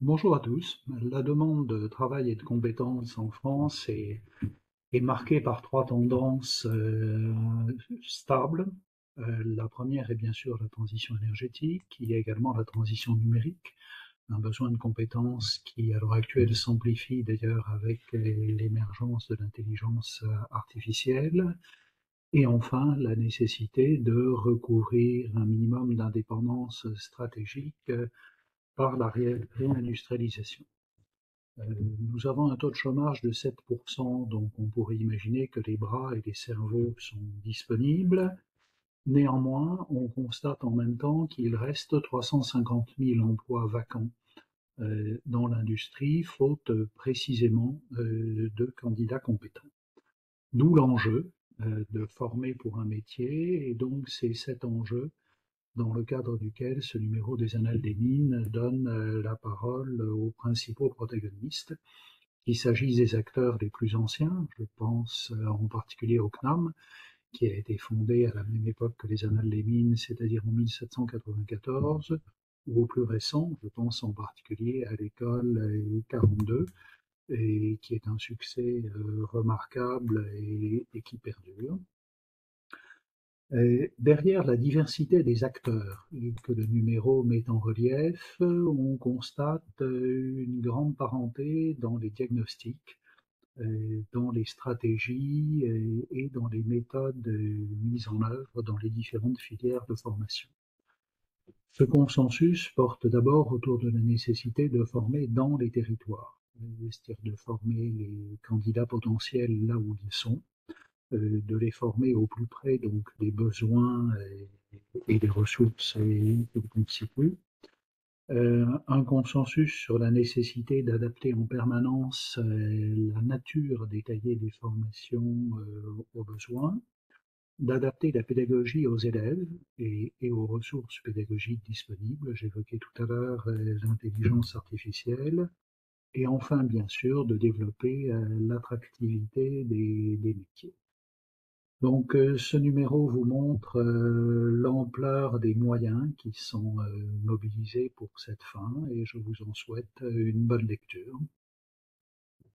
Bonjour à tous. La demande de travail et de compétences en France est marquée par trois tendances stables. La première est bien sûr la transition énergétique, il y a également la transition numérique, un besoin de compétences qui à l'heure actuelle s'amplifie d'ailleurs avec l'émergence de l'intelligence artificielle, et enfin la nécessité de recouvrir un minimum d'indépendance stratégique par la réindustrialisation. Nous avons un taux de chômage de 7%, donc on pourrait imaginer que les bras et les cerveaux sont disponibles. Néanmoins, on constate en même temps qu'il reste 350 000 emplois vacants dans l'industrie, faute précisément de candidats compétents. D'où l'enjeu de former pour un métier, et donc c'est cet enjeu dans le cadre duquel ce numéro des Annales des Mines donne la parole aux principaux protagonistes, qu'il s'agisse des acteurs les plus anciens, je pense en particulier au CNAM, qui a été fondé à la même époque que les Annales des Mines, c'est-à-dire en 1794, ou aux plus récents, je pense en particulier à l'école 42, et qui est un succès remarquable et qui perdure. Derrière la diversité des acteurs que le numéro met en relief, on constate une grande parenté dans les diagnostics, dans les stratégies et dans les méthodes mises en œuvre dans les différentes filières de formation. Ce consensus porte d'abord autour de la nécessité de former dans les territoires, c'est-à-dire de former les candidats potentiels là où ils sont, de les former au plus près donc des besoins et des ressources qu'ils constituent. Un consensus sur la nécessité d'adapter en permanence la nature détaillée des formations aux besoins, d'adapter la pédagogie aux élèves et aux ressources pédagogiques disponibles. J'évoquais tout à l'heure l'intelligence artificielle. Et enfin, bien sûr, de développer l'attractivité des métiers. Donc, ce numéro vous montre l'ampleur des moyens qui sont mobilisés pour cette fin, et je vous en souhaite une bonne lecture.